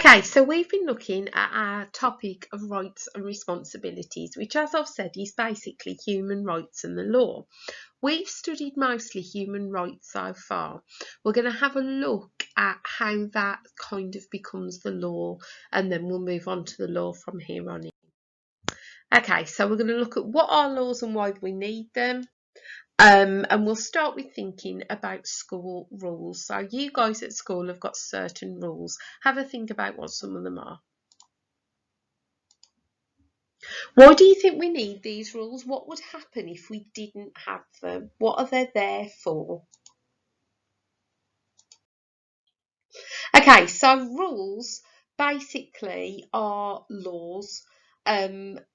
Okay, so we've been looking at our topic of rights and responsibilities, which, as I've said, is basically human rights and the law. We've studied mostly human rights so far. We're going to have a look at how that kind of becomes the law, and then we'll move on to the law from here on in. Okay, so we're going to look at what are laws and why we need them. And we'll start with thinking about school rules. So you guys at school have got certain rules. Have a think about what some of them are. Why do you think we need these rules? What would happen if we didn't have them? What are they there for? Okay, so rules basically are laws.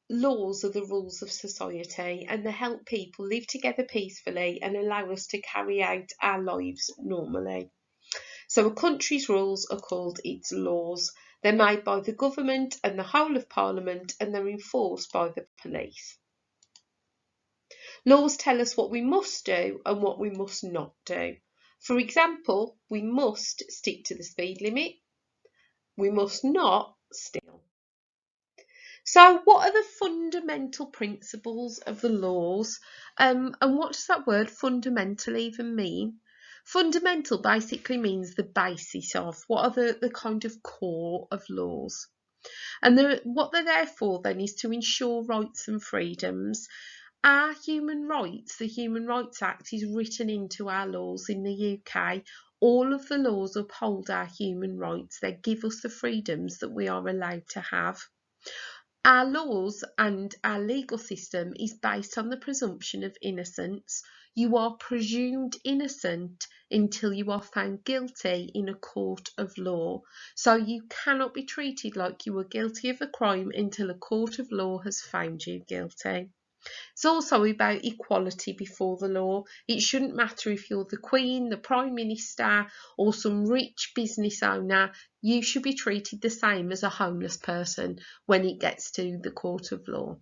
Laws are the rules of society and they help people live together peacefully and allow us to carry out our lives normally. So a country's rules are called its laws. They're made by the government and the whole of Parliament and they're enforced by the police. Laws tell us what we must do and what we must not do. For example, we must stick to the speed limit. We must not steal. So what are the fundamental principles of the laws? And what does that word fundamental even mean? Fundamental basically means the basis of, what are the kind of core of laws. And what they're there for then is to ensure rights and freedoms. Our human rights, the Human Rights Act, is written into our laws in the UK. All of the laws uphold our human rights. They give us the freedoms that we are allowed to have. Our laws and our legal system is based on the presumption of innocence. You are presumed innocent until you are found guilty in a court of law. So you cannot be treated like you were guilty of a crime until a court of law has found you guilty. It's also about equality before the law. It shouldn't matter if you're the Queen, the Prime Minister, or some rich business owner. You should be treated the same as a homeless person when it gets to the court of law.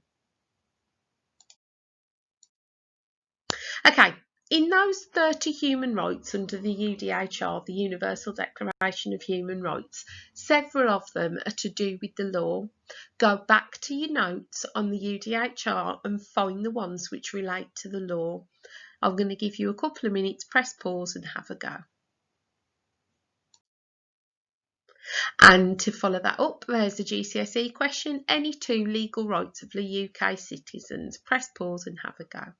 Okay, in those 30 human rights under the UDHR, the Universal Declaration of Human Rights, several of them are to do with the law. Go back to your notes on the UDHR and find the ones which relate to the law. I'm going to give you a couple of minutes, press pause and have a go. And to follow that up, there's a GCSE question. Any two legal rights of the UK citizens? Press pause and have a go.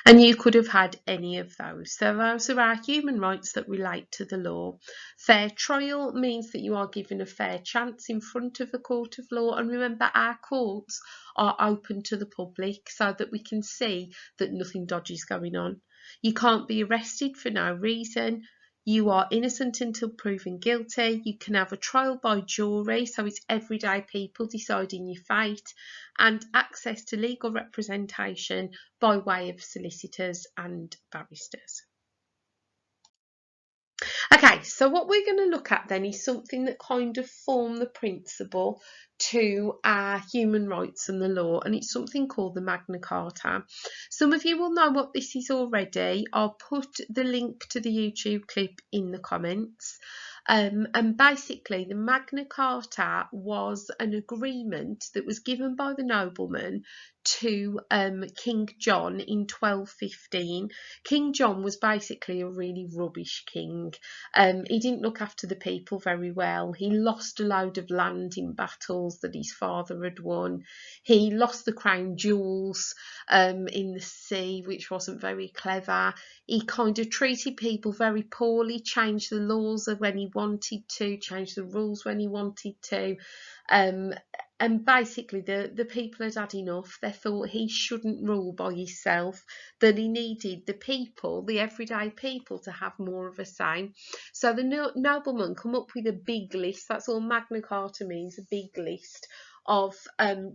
And you could have had any of those. So those are our human rights that relate to the law. Fair trial means that you are given a fair chance in front of a court of law. And remember, our courts are open to the public so that we can see that nothing dodgy is going on. You can't be arrested for no reason. You are innocent until proven guilty. You can have a trial by jury, so it's everyday people deciding your fate, and access to legal representation by way of solicitors and barristers. Okay, so what we're going to look at then is something that kind of form the principle to our human rights and the law, and it's something called the Magna Carta. Some of you will know what this is already. I'll put the link to the YouTube clip in the comments. And basically, the Magna Carta was an agreement that was given by the nobleman to King John in 1215. King John was basically a really rubbish king. He didn't look after the people very well. He lost a load of land in battles that his father had won. He lost the crown jewels in the sea, which wasn't very clever. He kind of treated people very poorly, changed the laws when he wanted to, changed the rules when he wanted to. And basically the people had had enough. They thought he shouldn't rule by himself, that he needed the people, the everyday people, to have more of a say. So the noblemen come up with a big list. That's all Magna Carta means, a big list of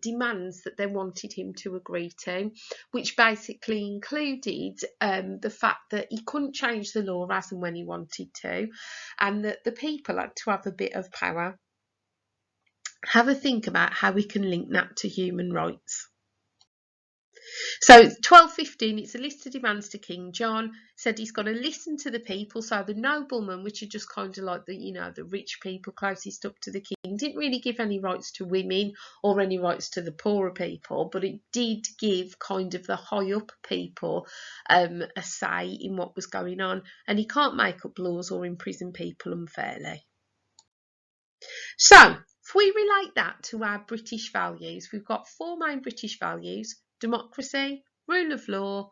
demands that they wanted him to agree to, which basically included the fact that he couldn't change the law as and when he wanted to, and that the people had to have a bit of power. Have a think about how we can link that to human rights. So 1215, it's a list of demands to King John. Said he's got to listen to the people. So the noblemen, which are just kind of like the rich people closest up to the king, didn't really give any rights to women or any rights to the poorer people, but it did give kind of the high up people a say in what was going on. And he can't make up laws or imprison people unfairly. So if we relate that to our British values, we've got 4 main British values: democracy, rule of law,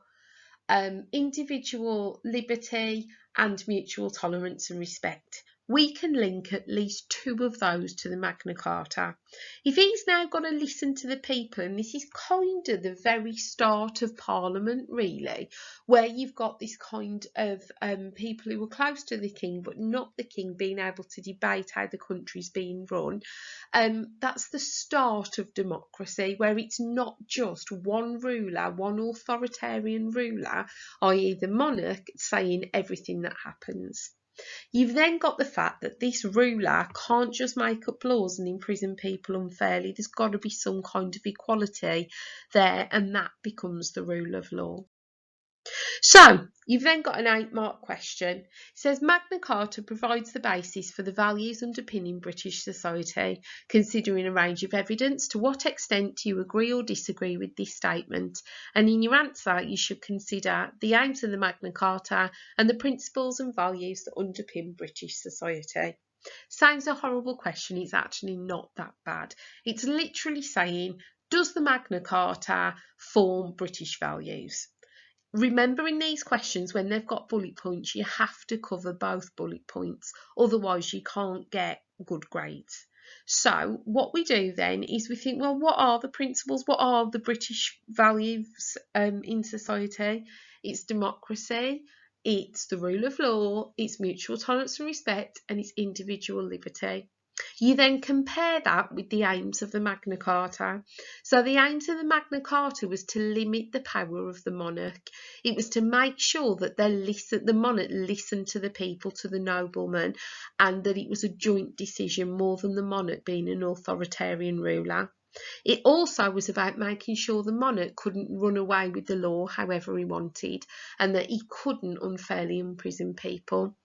individual liberty, and mutual tolerance and respect. We can link at least 2 of those to the Magna Carta. If he's now got to listen to the people, and this is kind of the very start of Parliament, really, where you've got this kind of people who are close to the king but not the king being able to debate how the country's being run. That's the start of democracy, where it's not just one ruler, one authoritarian ruler, i.e. the monarch, saying everything that happens. You've then got the fact that this ruler can't just make up laws and imprison people unfairly. There's got to be some kind of equality there, and that becomes the rule of law. So you've then got an 8-mark question. It says Magna Carta provides the basis for the values underpinning British society. Considering a range of evidence, to what extent do you agree or disagree with this statement? And in your answer, you should consider the aims of the Magna Carta and the principles and values that underpin British society. Sounds a horrible question. It's actually not that bad. It's literally saying, does the Magna Carta form British values? Remembering these questions, when they've got bullet points, you have to cover both bullet points, otherwise you can't get good grades. So what we do then is we think, well, what are the principles? What are the British values in society? It's democracy, it's the rule of law, it's mutual tolerance and respect, and it's individual liberty. You then compare that with the aims of the Magna Carta. So the aims of the Magna Carta was to limit the power of the monarch. It was to make sure that the monarch listened to the people, to the noblemen, and that it was a joint decision more than the monarch being an authoritarian ruler. It also was about making sure the monarch couldn't run away with the law however he wanted, and that he couldn't unfairly imprison people.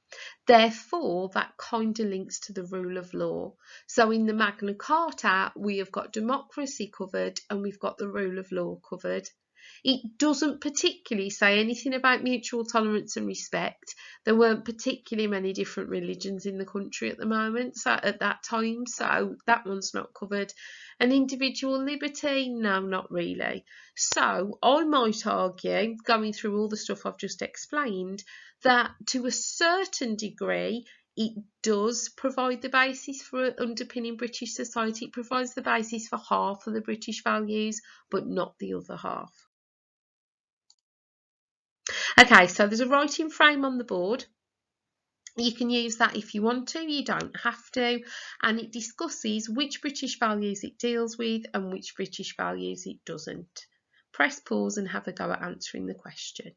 Therefore, that kind of links to the rule of law. So in the Magna Carta, we have got democracy covered and we've got the rule of law covered. It doesn't particularly say anything about mutual tolerance and respect. There weren't particularly many different religions in the country at the moment, so at that time, so that one's not covered. And individual liberty, no, not really. So I might argue, going through all the stuff I've just explained, that to a certain degree it does provide the basis for underpinning British society. It provides the basis for half of the British values, but not the other half. Okay, so there's a writing frame on the board. You can use that if you want to, you don't have to, and it discusses which British values it deals with and which British values it doesn't. Press pause and have a go at answering the question.